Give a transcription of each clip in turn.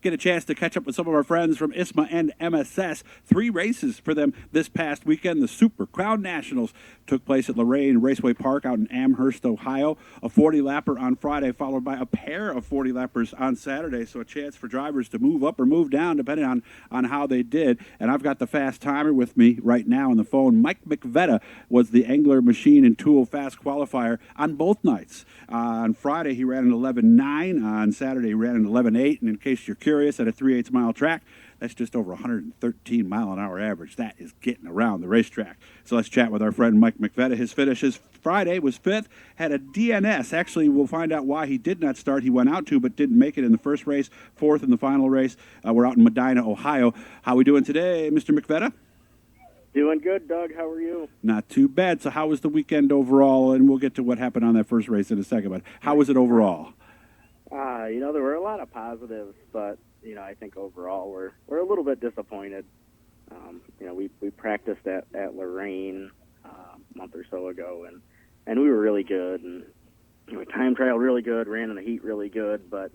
get a chance to catch up with some of our friends from ISMA and MSS. 3 races for them this past weekend. The Super Crown Nationals took place at Lorain Raceway Park out in Amherst, Ohio. A 40-lapper on Friday, followed by a pair of 40-lappers on Saturday. So a chance for drivers to move up or move down, depending on how they did. And I've got the fast timer with me right now on the phone. Mike McVetta was the Engler machine and tool fast qualifier on both nights. On Friday, he ran an 11.9. On Saturday, he ran an 11.8. And in case you're curious, at a 3/8 mile track, that's just over 113 mile an hour average. That is getting around the racetrack. So let's chat with our friend Mike McVetta. His finishes Friday was 5th, had a DNS. Actually, we'll find out why he did not start. He went out to, but didn't make it in the first race. 4th in the final race. We're out in Medina, Ohio. How we doing today, Mr. McVetta? Doing good, Doug. How are you? Not too bad. So how was the weekend overall? And we'll get to what happened on that first race in a second. But how was it overall? There were a lot of positives, but I think overall we're a little bit disappointed. We practiced at Lorain a month or so ago, and we were really good, and we time trialed really good, ran in the heat really good, but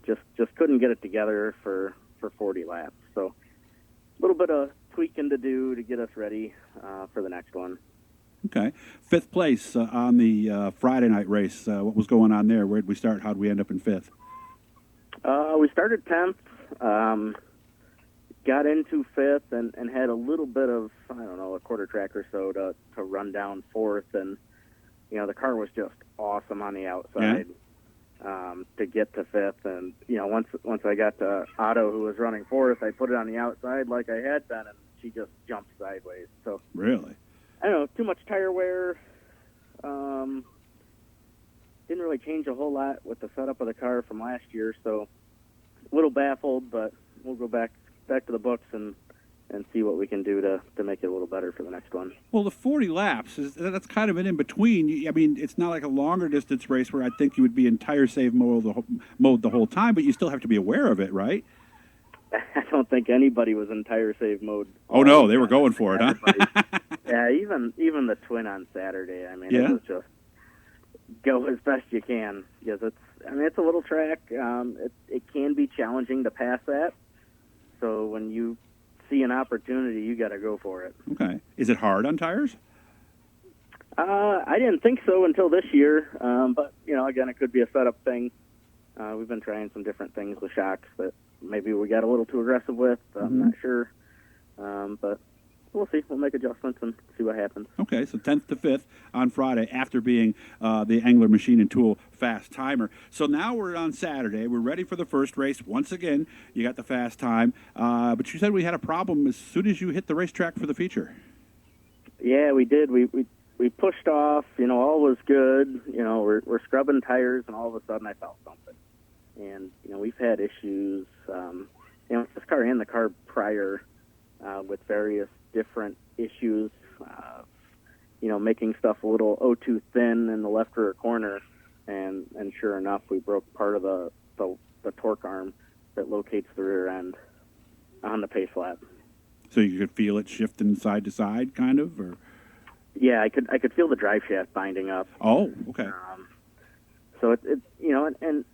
just couldn't get it together for 40 laps. So a little bit of tweaking to do to get us ready for the next one. Okay. 5th place on the Friday night race. What was going on there? Where did we start? How did we end up in 5th? We started 10th, got into 5th, and had a little bit of, a quarter track or so to run down 4th. And, the car was just awesome on the outside to get to 5th. And, once I got to Otto, who was running 4th, I put it on the outside like I had been, and she just jumped sideways. So really? I don't know, too much tire wear. Didn't really change a whole lot with the setup of the car from last year, so a little baffled, but we'll go back to the books and see what we can do to make it a little better for the next one. Well, the 40 laps, that's kind of an in-between. I mean, it's not like a longer distance race where I think you would be in tire save mode the whole time, but you still have to be aware of it, right? I don't think anybody was in tire save mode. Oh, no, they were going for it, huh? Yeah, even the twin on Saturday. I mean, yeah. It was just go as best you can, because it's a little track. It can be challenging to pass that. So when you see an opportunity, you got to go for it. Okay. Is it hard on tires? I didn't think so until this year. But again, it could be a setup thing. We've been trying some different things with shocks that maybe we got a little too aggressive with. I'm not sure. But we'll see. We'll make adjustments and see what happens. Okay, so 10th to 5th on Friday after being the Engler Machine and Tool fast timer. So now we're on Saturday. We're ready for the first race. Once again, you got the fast time. But you said we had a problem as soon as you hit the racetrack for the feature. Yeah, we did. We pushed off. All was good. We're scrubbing tires, and all of a sudden I felt something. And, we've had issues, with this car and the car prior with various different issues, making stuff a little O2 thin in the left rear corner, and sure enough, we broke part of the torque arm that locates the rear end on the pace lap. So you could feel it shifting side to side, kind of, or? Yeah, I could feel the drive shaft binding up. Oh, okay. So it and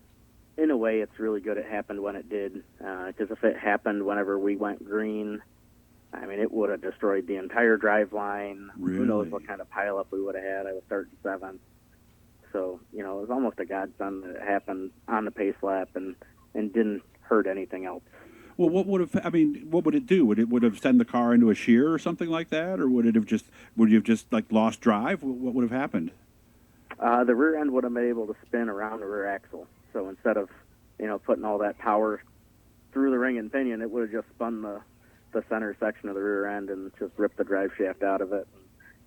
in a way, it's really good it happened when it did, because if it happened whenever we went green, I mean, it would have destroyed the entire drive line. Really? Who knows what kind of pileup we would have had. I was starting 7th. So, it was almost a godsend that it happened on the pace lap and didn't hurt anything else. Well, what would it do? Would it have sent the car into a shear or something like that? Or would you have just like lost drive? What would have happened? The rear end would have been able to spin around the rear axle. So instead of, putting all that power through the ring and pinion, it would have just spun the center section of the rear end and just ripped the drive shaft out of it.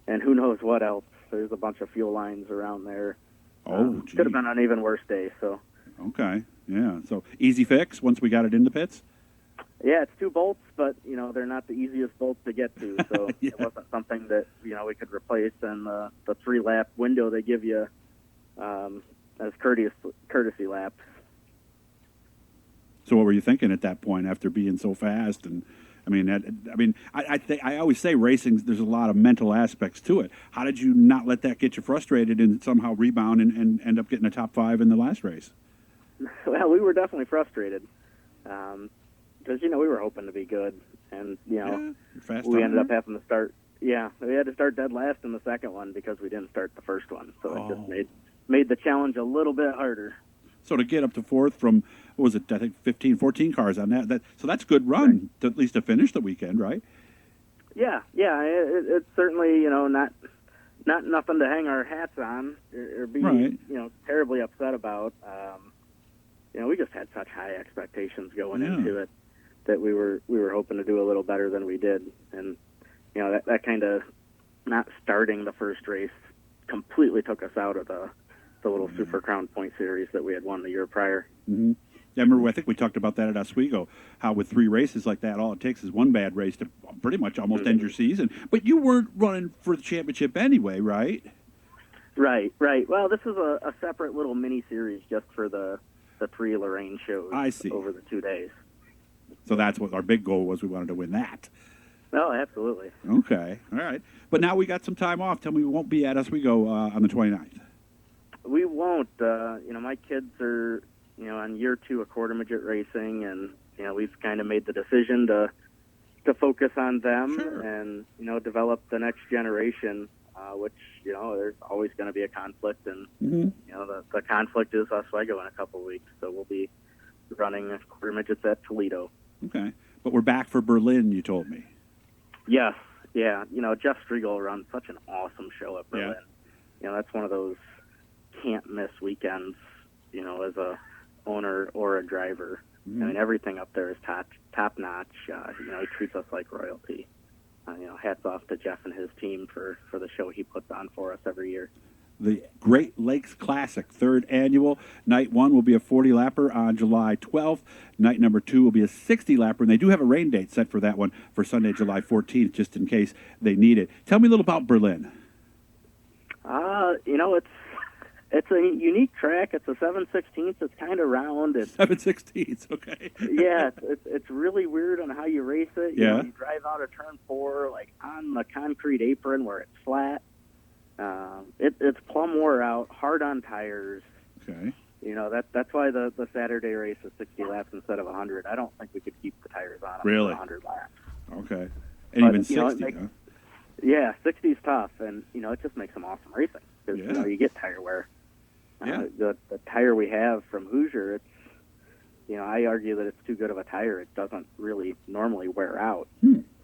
And who knows what else. There's a bunch of fuel lines around there. Oh, could have been an even worse day. So. Okay, yeah. So easy fix once we got it in the pits? Yeah, it's 2 bolts, but, they're not the easiest bolts to get to. So yeah. It wasn't something that, we could replace. And the 3-lap window they give you as courtesy laps. So what were you thinking at that point after being so fast? And I always say racing, there's a lot of mental aspects to it. How did you not let that get you frustrated and somehow rebound and end up getting a top 5 in the last race? Well, we were definitely frustrated. Because, we were hoping to be good. And, Yeah, you're fast we on ended up there. having to start. Yeah, we had to start dead last in the second one because we didn't start the first one. So it just made the challenge a little bit harder. So to get up to fourth from, what was it, I think 15, 14 cars on that. So that's a good run, Right. to, at least to finish the weekend, right? Yeah. It's certainly, not nothing to hang our hats on or be, Right. terribly upset about. We just had such high expectations going into it that we were hoping to do a little better than we did. And, that kind of not starting the first race completely took us out of the little Super Crown point series that we had won the year prior. Mm-hmm. Yeah, I remember, I think we talked about that at Oswego, how with 3 races like that, all it takes is one bad race to pretty much almost end your season. But you weren't running for the championship anyway, right? Right. Well, this is a separate little mini series just for the 3 Lorain shows. I see. Over the 2 days. So that's what our big goal was. We wanted to win that. Oh, absolutely. Okay, all right. But now we got some time off. Tell me we won't be at Oswego on the 29th. We won't. My kids are, on year 2 of quarter midget racing, and we've kind of made the decision to focus on them and develop the next generation. Which there's always going to be a conflict, and the conflict is Oswego in a couple of weeks, so we'll be running quarter midgets at Toledo. Okay, but we're back for Berlin. You told me. Yes, yeah. Jeff Striegel runs such an awesome show at Berlin. Yeah. That's one of those can't miss weekends. As a owner or a driver. Mm-hmm. I mean, everything up there is top notch. He treats us like royalty. Hats off to Jeff and his team for the show he puts on for us every year. The Great Lakes Classic, 3rd annual. Night 1 will be a 40-lapper on July 12th. Night number 2 will be a 60-lapper, and they do have a rain date set for that one for Sunday, July 14th, just in case they need it. Tell me a little about Berlin. It's a unique track. It's a 7/16. It's kind of round. It's 7/16, okay. Yeah, it's really weird on how you race it. Yeah. You drive out of turn 4, like on the concrete apron where it's flat. It's plumb wore out, hard on tires. Okay. That's why the Saturday race is 60 laps instead of 100. I don't think we could keep the tires on them Really? for 100 laps. Okay. And But, even 60, huh? Yeah, 60 is tough, and it just makes them awesome racing because Yeah. you get tire wear. Yeah. The tire we have from Hoosier, it's I argue that it's too good of a tire. It doesn't really normally wear out.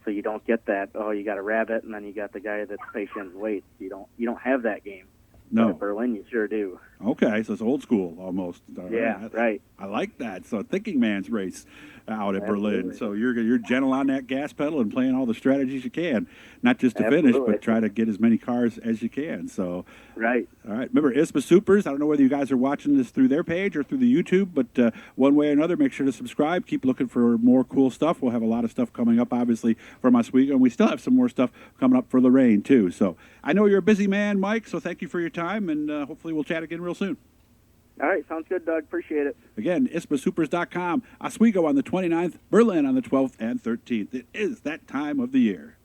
So you don't get that. Oh, you got a rabbit, and then you got the guy that's patient and waits. You don't have that game. No. But at Berlin, you sure do. Okay, so it's old school almost. All Yeah, right. I like that. So thinking man's race out at Berlin. Absolutely. So you're gentle on that gas pedal and playing all the strategies you can, not just to finish, Absolutely. but try to get as many cars as you can. So Right. all right. Remember ISMA Supers. I don't know whether you guys are watching this through their page or through the YouTube, but one way or another, make sure to subscribe. Keep looking for more cool stuff. We'll have a lot of stuff coming up, obviously, from Oswego, and we still have some more stuff coming up for Lorain, too. So I know you're a busy man, Mike, so thank you for your time, and hopefully we'll chat again real soon. All right, sounds good, Doug. Appreciate it. Again, ISMASupers.com. Oswego on the 29th, Berlin on the 12th and 13th. It is that time of the year.